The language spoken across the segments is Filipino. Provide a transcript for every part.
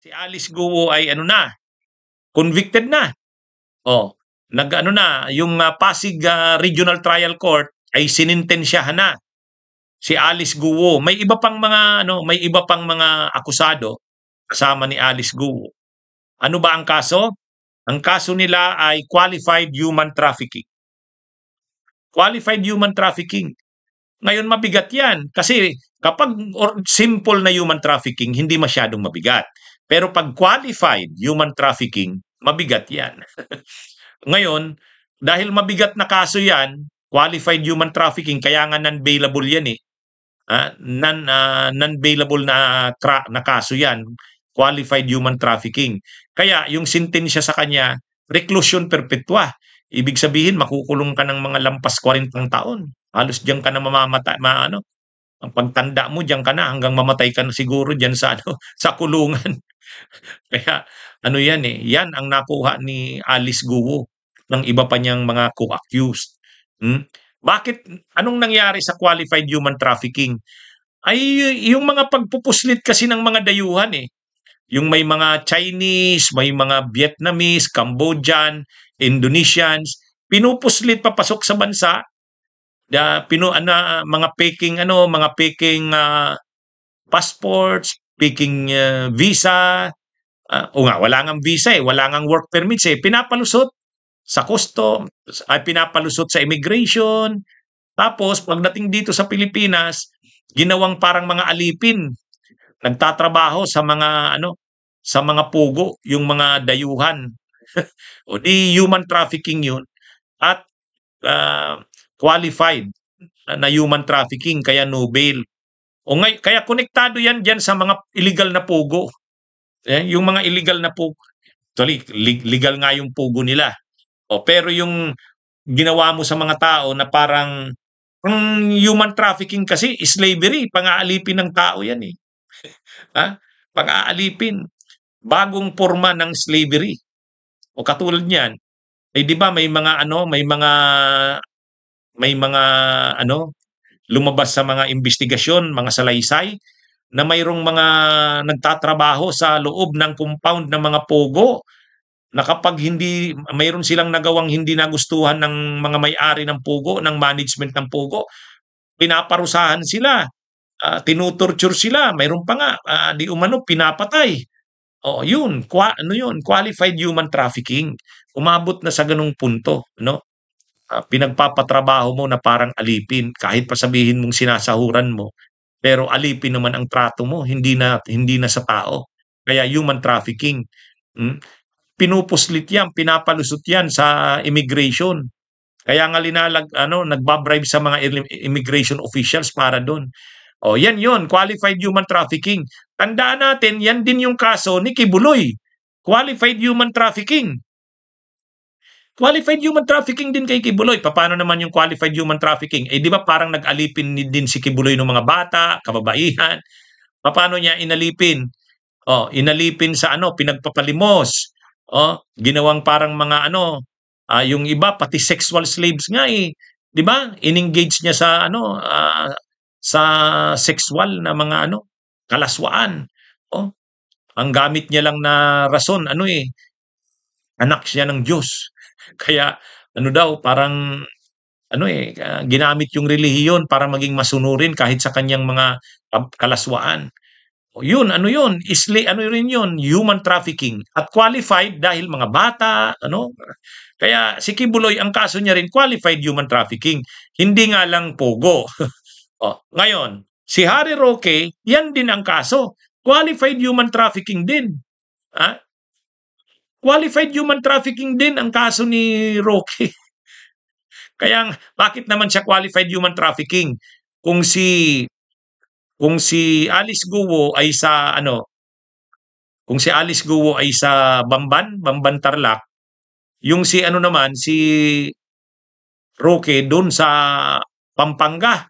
Si Alice Guo ay ano na, convicted na. Oh, nag-ano na, yung Pasig Regional Trial Court ay sinintensyahan na si Alice Guo. May iba pang mga ano, may iba pang mga akusado kasama ni Alice Guo. Ano ba ang kaso? Ang kaso nila ay qualified human trafficking. Qualified human trafficking. Ngayon mabigat 'yan kasi kapag simple na human trafficking hindi masyadong mabigat. Pero pag qualified human trafficking, mabigat 'yan. Ngayon, dahil mabigat na kaso 'yan, qualified human trafficking kaya nga non-bailable 'yan eh. Non-bailable na kaso 'yan, qualified human trafficking. Kaya yung sentensya sa kanya, reclusion perpetua. Ibig sabihin makukulong ka ng mga lampas 40 taon. Halos diyan ka na mamamatay, ano, ang pagtanda mo diyan ka na hanggang mamatay ka na siguro diyan sa ano, sa kulungan. Kaya ano 'yan eh, 'yan ang nakuha ni Alice Guo ng iba pa niyang mga co-accused. Hmm? Bakit anong nangyari sa qualified human trafficking? Ay yung mga pagpupuslit kasi ng mga dayuhan eh. Yung may mga Chinese, may mga Vietnamese, Cambodian, Indonesians, pinupuslit papasok sa bansa, mga peking ano, mga peking passports, peking visa, o nga wala ngang visa eh, wala ngang work permits eh, pinapalusot sa custom, ay pinapalusot sa immigration. Tapos pagdating dito sa Pilipinas, ginawang parang mga alipin. Nagtatrabaho sa mga ano, sa mga pugo, yung mga dayuhan. O di human trafficking 'yun at qualified na human trafficking kaya no bail. Kaya konektado 'yan diyan sa mga illegal na pugo. Yung mga illegal na pugo, actually legal nga yung pugo nila. Pero yung ginawa mo sa mga tao na parang ang human trafficking kasi slavery, pang-aalipin ng tao 'yan eh. Pang-aalipin, bagong forma ng slavery. O katulad niyan, eh 'di ba may mga ano lumabas sa mga investigasyon, mga salaysay na mayroong mga nagtatrabaho sa loob ng compound ng mga pogo na kapag hindi mayroon silang nagawang hindi nagustuhan ng mga may-ari ng pugo, ng management ng pugo, pinaparusahan sila, tinutorture sila, mayroon pa nga di umano pinapatay. Oo, yun, ano yun, qualified human trafficking. Umabot na sa ganung punto, no? Pinagpapatrabaho mo na parang alipin kahit pa sabihin mong sinasahuran mo, pero alipin naman ang trato mo, hindi na sa tao. Kaya human trafficking. Hmm? Pinupuslit 'yan, pinapalusot 'yan sa immigration. Kaya nga nagbabribe sa mga immigration officials para doon. Yan 'yon, qualified human trafficking. Tandaan natin, yan din yung kaso ni Kibuloy. Qualified human trafficking. Qualified human trafficking din kay Kibuloy. Paano naman yung qualified human trafficking? Eh di ba parang nag-alipin din si Kibuloy ng mga bata, kababaihan. Paano niya inalipin? Inalipin sa ano, pinagpapalimos. Ginawang parang mga ano, yung iba pati sexual slaves nga eh. 'Di ba? In-engage niya sa ano, sa sexual na mga ano, kalaswaan. Oh, ang gamit niya lang na rason ano eh, anak siya ng Diyos. Kaya ano daw, parang ano eh, ginamit yung relihiyon para maging masunurin kahit sa kanyang mga kalaswaan. Yun, ano yun, ano rin yun, human trafficking. At qualified dahil mga bata, ano. Kaya si Kibuloy, ang kaso niya rin, qualified human trafficking. Hindi nga lang pogo. Ngayon, si Harry Roque, yan din ang kaso. Qualified human trafficking din. Qualified human trafficking din ang kaso ni Roque. Kaya bakit naman siya qualified human trafficking? Kung si Alice Guo ay sa ano, kung si Alice Guo ay sa Bamban Tarlac, yung si ano naman, si Roque doon sa Pampanga.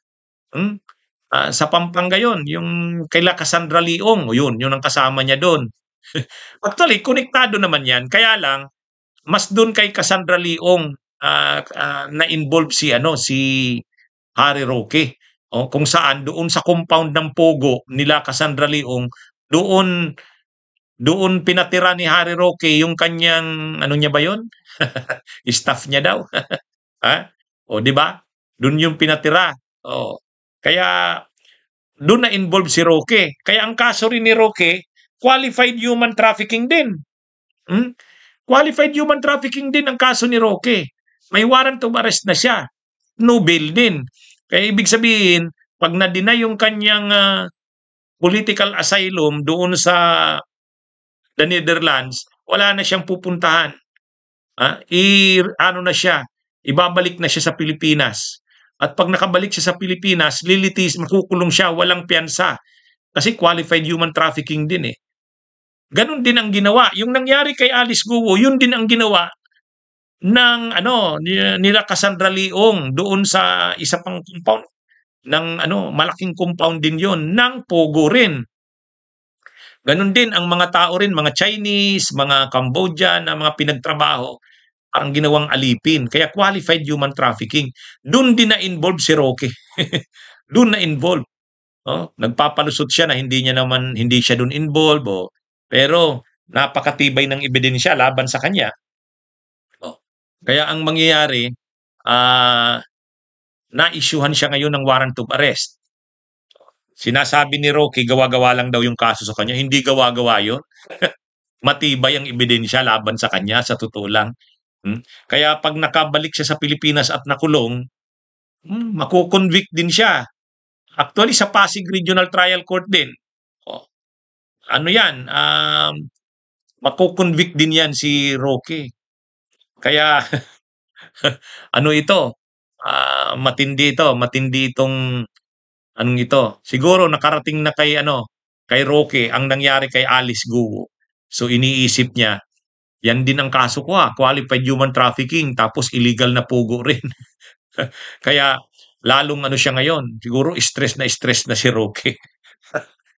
Sa Pampanga yon, yung kaila Cassandra Leong, yun ang kasama niya doon. Actually, konektado naman yan. Kaya lang, mas doon kay Cassandra Leong na-involve si Harry Roque. Kung saan doon sa compound ng Pogo nila Cassandra Leong, doon doon pinatira ni Harry Roque yung kanyang, ano niya ba yun? Staff niya daw. Ha? O, di ba? Doon yung pinatira. O, kaya doon na involved si Roque. Kaya ang kaso rin ni Roque, qualified human trafficking din. Hmm? Qualified human trafficking din ang kaso ni Roque. May warrant of arrest na siya. No bail din. Kaya ibig sabihin, pag na-deny yung kanyang political asylum doon sa the Netherlands, wala na siyang pupuntahan. Ano na siya, ibabalik na siya sa Pilipinas. At pag nakabalik siya sa Pilipinas, makukulong siya, walang piyansa. Kasi qualified human trafficking din eh. Ganon din ang ginawa. Yung nangyari kay Alice Guo, yun din ang ginawa ng nila Cassandra Leong doon sa isa pang compound ng malaking compound din yon ng Pogo rin. Ganon din ang mga tao rin, mga Chinese, mga Cambodian na mga pinagtrabaho, parang ginawang alipin. Kaya qualified human trafficking. Doon din na-involve si Roque. Doon na-involve. Nagpapalusot siya na hindi siya doon involved. Pero napakatibay ng ebidensya laban sa kanya. Kaya ang mangyayari, na-issuehan siya ngayon ng warrant of arrest. Sinasabi ni Roque, gawa-gawa lang daw yung kaso sa kanya. Hindi gawa-gawa yun. Matibay ang ebidensya laban sa kanya, sa totoo lang. Kaya pag nakabalik siya sa Pilipinas at nakulong, makukonvict din siya. Actually, sa Pasig Regional Trial Court din. Makukonvict din yan si Roque. Kaya, matindi itong Siguro nakarating na kay Roque ang nangyari kay Alice Guo. So iniisip niya, yan din ang kaso ko qualified human trafficking tapos illegal na pugo rin. Kaya lalong siya ngayon, siguro stress na si Roque.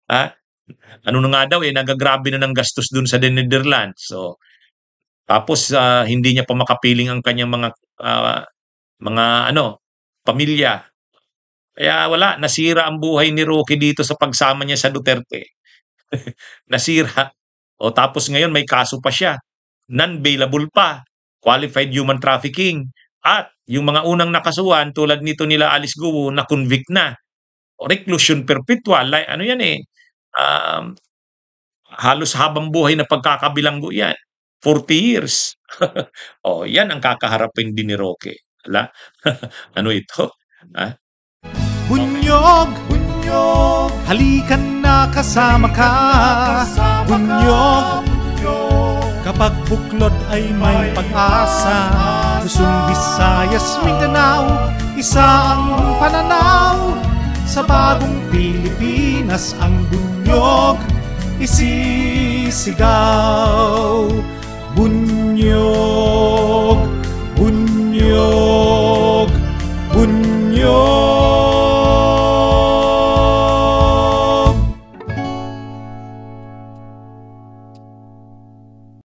Na nga daw nagagrabe na ng gastos dun sa Netherlands. So tapos hindi niya pa makapiling ang kanyang mga pamilya. Kaya wala, nasira ang buhay ni Roque dito sa pagsama niya sa Duterte. Nasira. Tapos ngayon may kaso pa siya. Non-bailable pa. Qualified human trafficking. At yung mga unang nakasuhan tulad nito nila Alice Guo na convict na. Reclusion perpetual. Halos habang buhay na pagkakabilanggo yan. 40 years. Yan ang kakaharapin din ni Roque. Ito? Bunyog, halikan na kasama ka. Bunyog, kapag buklod ay may pag-asa. Luzon, Visayas, Mindanao, isa ang pananaw. Sa bagong Pilipinas ang bunyog isisigaw. Bunyog, bunyog.